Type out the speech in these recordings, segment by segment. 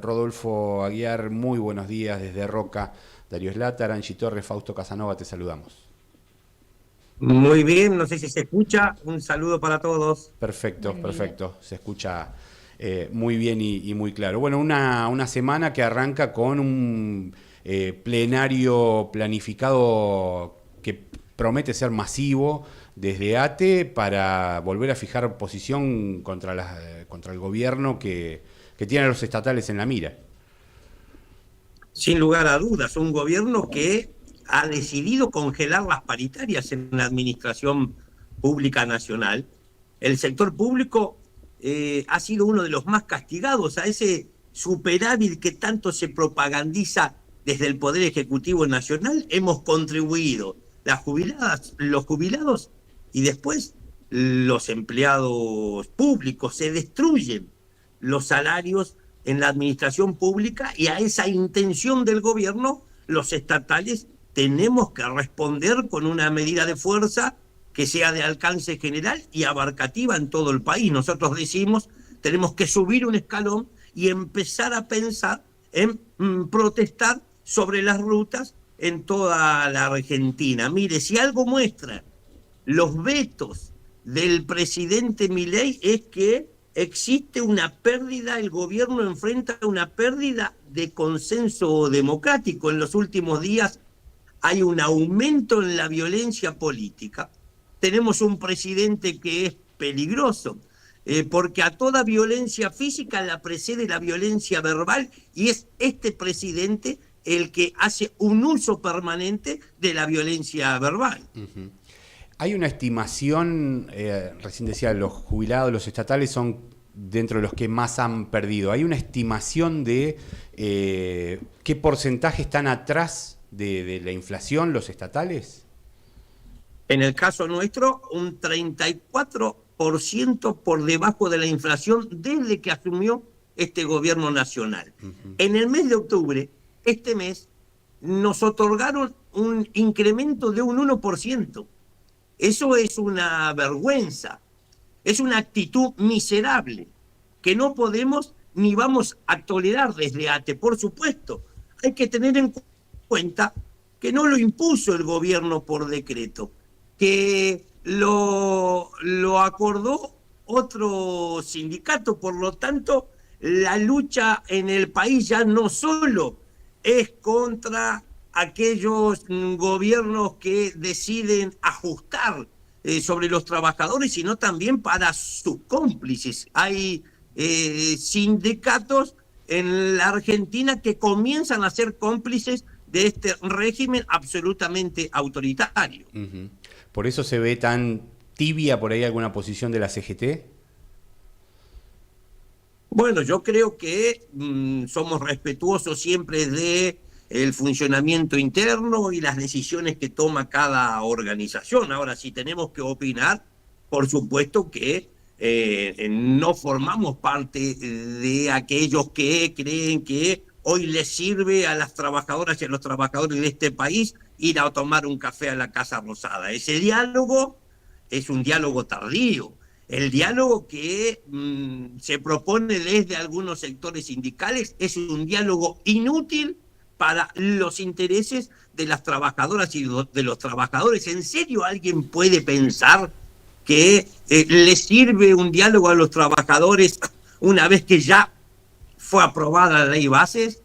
Rodolfo Aguiar, muy buenos días desde Roca. Darío Slater, Angie Torres, Fausto Casanova, te saludamos. Muy bien, no sé si se escucha. Un saludo para todos. Perfecto, Buen día. perfecto. Se escucha muy bien y muy claro. Bueno, una semana que arranca con un plenario planificado que promete ser masivo desde ATE para volver a fijar posición contra el gobierno que tiene a los estatales en la mira. Sin lugar a dudas, un gobierno que ha decidido congelar las paritarias en la administración pública nacional. El sector público ha sido uno de los más castigados a ese superávit que tanto se propagandiza desde el Poder Ejecutivo Nacional. Hemos contribuido las jubiladas, los jubilados y después los empleados públicos. Se destruyen los salarios en la administración pública y a esa intención del gobierno, los estatales tenemos que responder con una medida de fuerza que sea de alcance general y abarcativa en todo el país. Nosotros decimos, tenemos que subir un escalón y empezar a pensar en protestar sobre las rutas en toda la Argentina. Mire, si algo muestra los vetos del presidente Milei es que existe una pérdida, el gobierno enfrenta una pérdida de consenso democrático. En los últimos días hay un aumento en la violencia política. Tenemos un presidente que es peligroso, porque a toda violencia física la precede la violencia verbal, y es este presidente el que hace un uso permanente de la violencia verbal. Hay una estimación, recién decía, los jubilados, los estatales son dentro de los que más han perdido. ¿Hay una estimación de qué porcentaje están atrás de la inflación los estatales? En el caso nuestro, un 34% por debajo de la inflación desde que asumió este gobierno nacional. En el mes de octubre, este mes, nos otorgaron un incremento de un 1%. Eso es una vergüenza, es una actitud miserable que no podemos ni vamos a tolerar desde ATE. Por supuesto, hay que tener en cuenta que no lo impuso el gobierno por decreto, que lo acordó otro sindicato. Por lo tanto, la lucha en el país ya no solo es contra aquellos gobiernos que deciden ajustar sobre los trabajadores, sino también para sus cómplices. Hay sindicatos en la Argentina que comienzan a ser cómplices de este régimen absolutamente autoritario. ¿Por eso se ve tan tibia por ahí alguna posición de la CGT? Bueno, yo creo que somos respetuosos siempre de el funcionamiento interno y las decisiones que toma cada organización. Ahora, si tenemos que opinar, por supuesto que no formamos parte de aquellos que creen que hoy les sirve a las trabajadoras y a los trabajadores de este país ir a tomar un café a la Casa Rosada. Ese diálogo es un diálogo tardío. El diálogo que se propone desde algunos sectores sindicales es un diálogo inútil para los intereses de las trabajadoras y de los trabajadores. ¿En serio alguien puede pensar que le sirve un diálogo a los trabajadores una vez que ya fue aprobada la ley bases?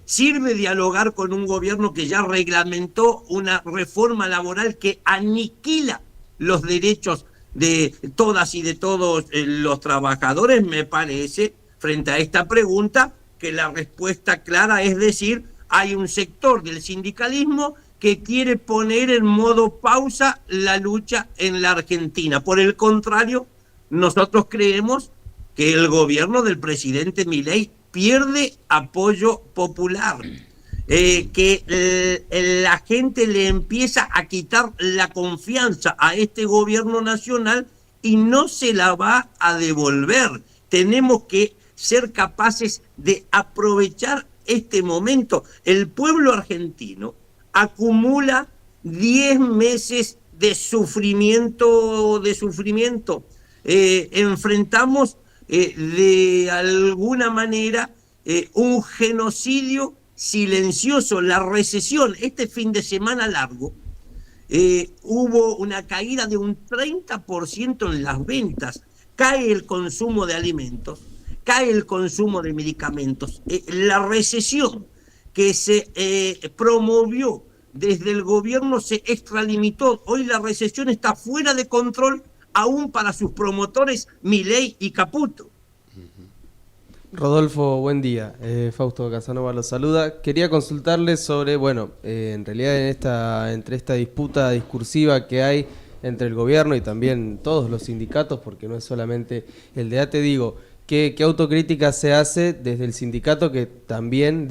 ¿Sirve dialogar con un gobierno que ya reglamentó una reforma laboral que aniquila los derechos de todas y de todos los trabajadores? Me parece, frente a esta pregunta, que la respuesta clara es decir, hay un sector del sindicalismo que quiere poner en modo pausa la lucha en la Argentina. Por el contrario, nosotros creemos que el gobierno del presidente Milei pierde apoyo popular, que la gente le empieza a quitar la confianza a este gobierno nacional y no se la va a devolver. Tenemos que ser capaces de aprovechar este momento. El pueblo argentino acumula 10 meses de sufrimiento, enfrentamos de alguna manera un genocidio silencioso, la recesión. Este fin de semana largo hubo una caída de un 30% en las ventas, cae el consumo de alimentos, cae el consumo de medicamentos. La recesión que se promovió desde el gobierno se extralimitó. Hoy la recesión está fuera de control, aún para sus promotores Milei y Caputo. Rodolfo, buen día. Fausto Casanova los saluda. Quería consultarles sobre, en realidad entre esta disputa discursiva que hay entre el gobierno y también todos los sindicatos, porque no es solamente el de ATE, ¿qué autocrítica se hace desde el sindicato que también,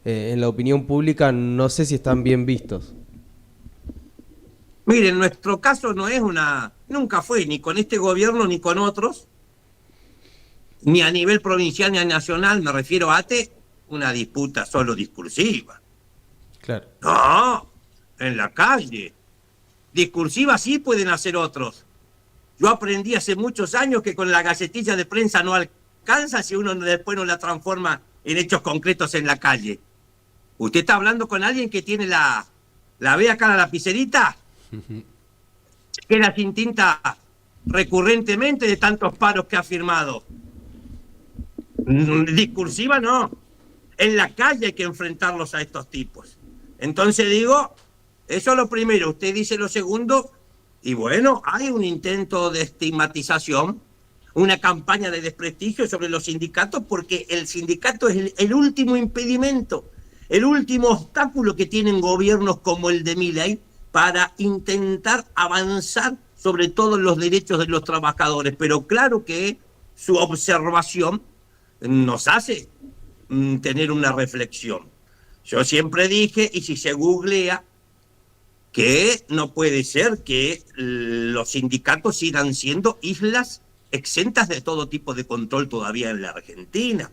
en la opinión pública no sé si están bien vistos? Miren, nuestro caso no es nunca fue, ni con este gobierno ni con otros, ni a nivel provincial ni a nacional, me refiero a ATE, una disputa solo discursiva. Claro. No, en la calle. Discursiva sí pueden hacer otros. Yo aprendí hace muchos años que con la gacetilla de prensa no alcanza si uno después no la transforma en hechos concretos en la calle. ¿Usted está hablando con alguien que tiene la ve acá la lapicerita? Queda sin tinta recurrentemente de tantos paros que ha firmado. Discursiva no. En la calle hay que enfrentarlos a estos tipos. Entonces eso es lo primero. Usted dice lo segundo, y bueno, hay un intento de estigmatización, una campaña de desprestigio sobre los sindicatos, porque el sindicato es el último impedimento, el último obstáculo que tienen gobiernos como el de Milei para intentar avanzar sobre todos los derechos de los trabajadores. Pero claro que su observación nos hace tener una reflexión. Yo siempre dije, y si se googlea, que no puede ser que los sindicatos sigan siendo islas exentas de todo tipo de control todavía en la Argentina.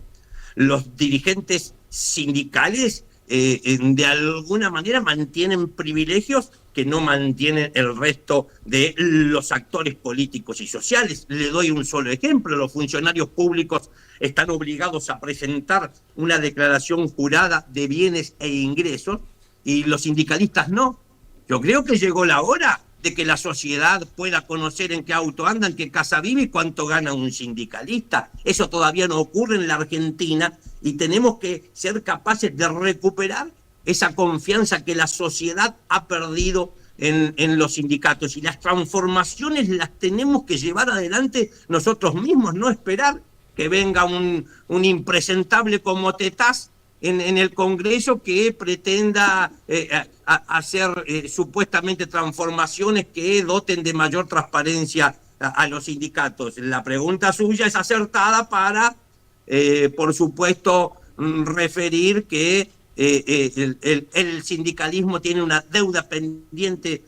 Los dirigentes sindicales de alguna manera mantienen privilegios que no mantienen el resto de los actores políticos y sociales. Le doy un solo ejemplo: los funcionarios públicos están obligados a presentar una declaración jurada de bienes e ingresos y los sindicalistas no. Yo creo que llegó la hora de que la sociedad pueda conocer en qué auto anda, en qué casa vive y cuánto gana un sindicalista. Eso todavía no ocurre en la Argentina y tenemos que ser capaces de recuperar esa confianza que la sociedad ha perdido en los sindicatos. Y las transformaciones las tenemos que llevar adelante nosotros mismos, no esperar que venga un impresentable como Tetaz en el Congreso que pretenda hacer supuestamente transformaciones que doten de mayor transparencia a los sindicatos. La pregunta suya es acertada para, por supuesto, referir que el sindicalismo tiene una deuda pendiente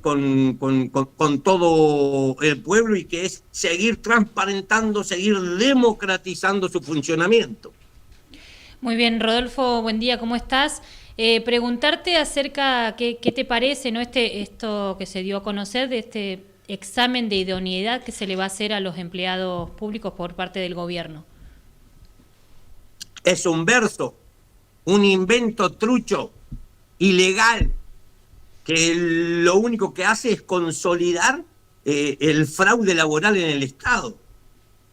con todo el pueblo y que es seguir transparentando, seguir democratizando su funcionamiento. Muy bien, Rodolfo, buen día, ¿cómo estás? Preguntarte acerca qué te parece, ¿no? Esto que se dio a conocer de este examen de idoneidad que se le va a hacer a los empleados públicos por parte del gobierno. Es un verso, un invento trucho, ilegal, que lo único que hace es consolidar el fraude laboral en el Estado.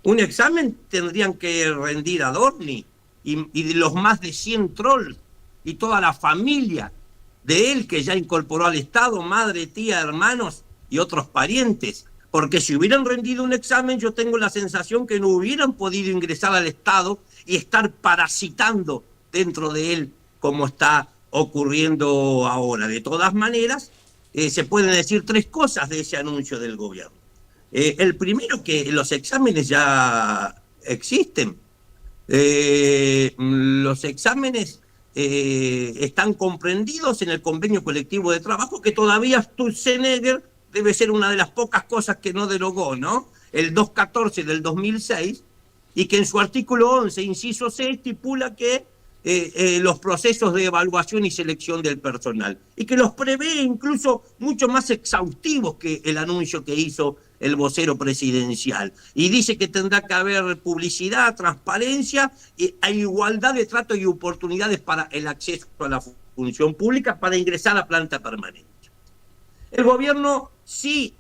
Un examen tendrían que rendir Adorni y de los más de 100 trolls y toda la familia de él que ya incorporó al Estado, madre, tía, hermanos y otros parientes. Porque si hubieran rendido un examen, yo tengo la sensación que no hubieran podido ingresar al Estado y estar parasitando dentro de él como está ocurriendo ahora. De todas maneras, se pueden decir tres cosas de ese anuncio del gobierno. El primero, que los exámenes ya existen. Los exámenes están comprendidos en el convenio colectivo de trabajo, que todavía Sturzenegger debe ser una de las pocas cosas que no derogó, ¿no? El 214 del 2006, y que en su artículo 11, inciso C, estipula que los procesos de evaluación y selección del personal, y que los prevé incluso mucho más exhaustivos que el anuncio que hizo el vocero presidencial. Y dice que tendrá que haber publicidad, transparencia e igualdad de trato y oportunidades para el acceso a la función pública para ingresar a planta permanente. El gobierno sí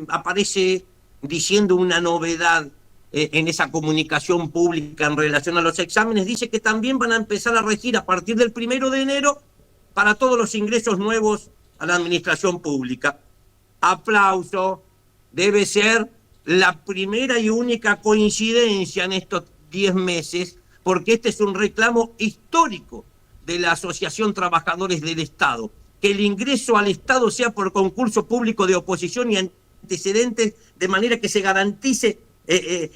aparece diciendo una novedad en esa comunicación pública en relación a los exámenes. Dice que también van a empezar a regir a partir del 1 de enero para todos los ingresos nuevos a la administración pública. Aplauso, debe ser la primera y única coincidencia en estos 10 meses, porque este es un reclamo histórico de la Asociación Trabajadores del Estado, que el ingreso al Estado sea por concurso público de oposición y antecedentes, de manera que se garantice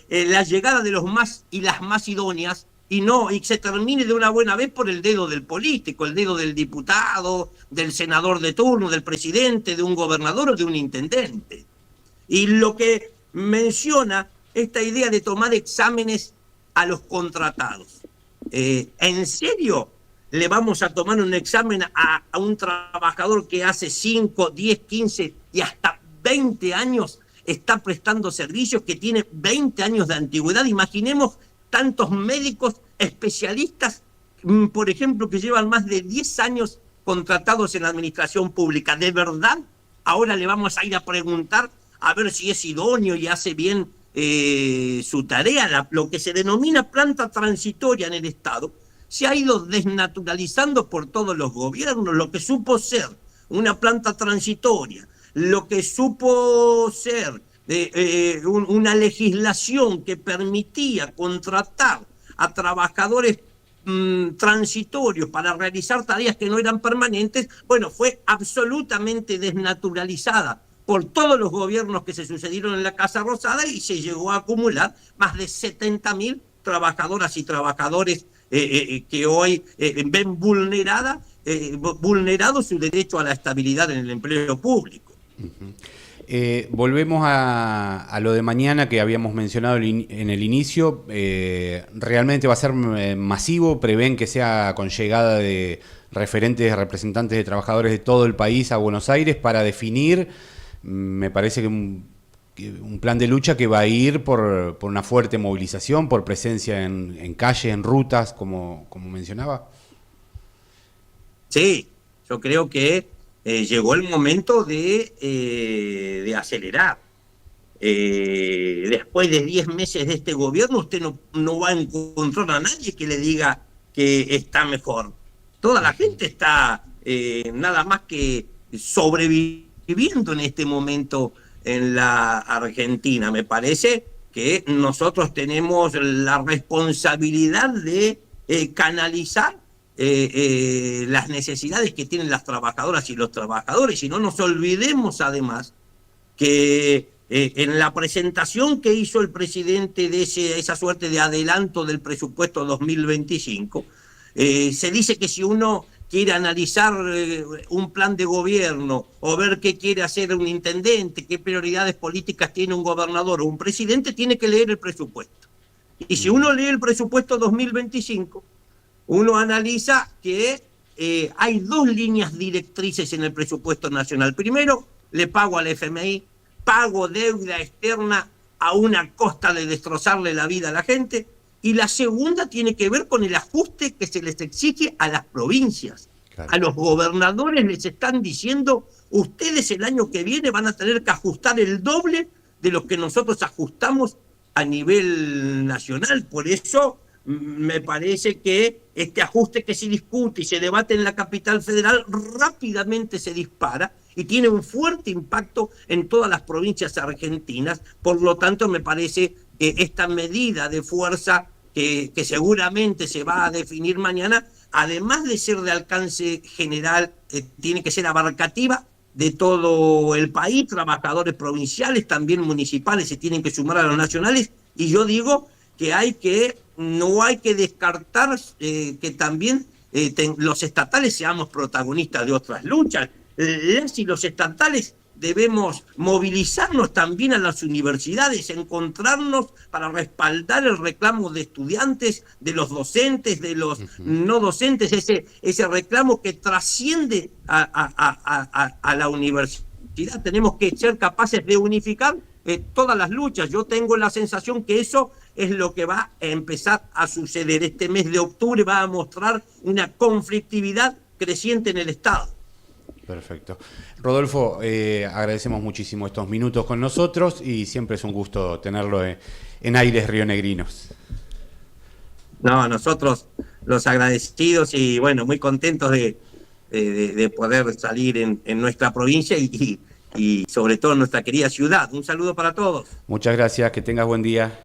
la llegada de los más y las más idóneas, y se termine de una buena vez por el dedo del político, el dedo del diputado, del senador de turno, del presidente, de un gobernador o de un intendente. Y lo que menciona esta idea de tomar exámenes a los contratados. ¿En serio le vamos a tomar un examen a un trabajador que hace 5, 10, 15 y hasta 20 años está prestando servicios, que tiene 20 años de antigüedad? Imaginemos tantos médicos especialistas, por ejemplo, que llevan más de 10 años contratados en la administración pública. ¿De verdad ahora le vamos a ir a preguntar a ver si es idóneo y hace bien su tarea? Lo que se denomina planta transitoria en el Estado se ha ido desnaturalizando por todos los gobiernos. Lo que supo ser una planta transitoria, lo que supo ser una legislación que permitía contratar a trabajadores transitorios para realizar tareas que no eran permanentes, bueno, fue absolutamente desnaturalizada por todos los gobiernos que se sucedieron en la Casa Rosada, y se llegó a acumular más de 70.000 trabajadoras y trabajadores que hoy ven vulnerado su derecho a la estabilidad en el empleo público. Uh-huh. Volvemos a lo de mañana que habíamos mencionado en el inicio. Realmente va a ser masivo. Prevén que sea con llegada de referentes, representantes de trabajadores de todo el país a Buenos Aires para definir, me parece que un plan de lucha que va a ir por una fuerte movilización, por presencia en calles, en rutas, como mencionaba. Sí, yo creo que llegó el momento de acelerar. Después de 10 meses de este gobierno, usted no va a encontrar a nadie que le diga que está mejor. Toda la gente está nada más que sobreviviendo en este momento en la Argentina. Me parece que nosotros tenemos la responsabilidad de canalizar las necesidades que tienen las trabajadoras y los trabajadores. Y no nos olvidemos además que en la presentación que hizo el presidente de esa suerte de adelanto del presupuesto 2025, se dice que si uno quiere analizar un plan de gobierno o ver qué quiere hacer un intendente, qué prioridades políticas tiene un gobernador o un presidente, tiene que leer el presupuesto. Y si uno lee el presupuesto 2025, uno analiza que hay 2 líneas directrices en el presupuesto nacional. Primero, le pago al FMI, pago deuda externa a una costa de destrozarle la vida a la gente. Y la segunda tiene que ver con el ajuste que se les exige a las provincias. Claro. A los gobernadores les están diciendo, ustedes el año que viene van a tener que ajustar el doble de lo que nosotros ajustamos a nivel nacional. Por eso me parece que este ajuste que se discute y se debate en la capital federal rápidamente se dispara y tiene un fuerte impacto en todas las provincias argentinas. Por lo tanto, me parece que esta medida de fuerza que seguramente se va a definir mañana, además de ser de alcance general, tiene que ser abarcativa de todo el país. Trabajadores provinciales, también municipales, se tienen que sumar a los nacionales. Y yo digo que no hay que descartar que también los estatales seamos protagonistas de otras luchas. Las y los estatales debemos movilizarnos también a las universidades, encontrarnos para respaldar el reclamo de estudiantes, de los docentes, de los no docentes, ese reclamo que trasciende a la universidad. Tenemos que ser capaces de unificar todas las luchas. Yo tengo la sensación que eso es lo que va a empezar a suceder. Este mes de octubre va a mostrar una conflictividad creciente en el Estado. Perfecto. Rodolfo, agradecemos muchísimo estos minutos con nosotros y siempre es un gusto tenerlo en aires rionegrinos. No, nosotros los agradecidos y bueno, muy contentos de poder salir en nuestra provincia y sobre todo en nuestra querida ciudad. Un saludo para todos. Muchas gracias, que tengas buen día.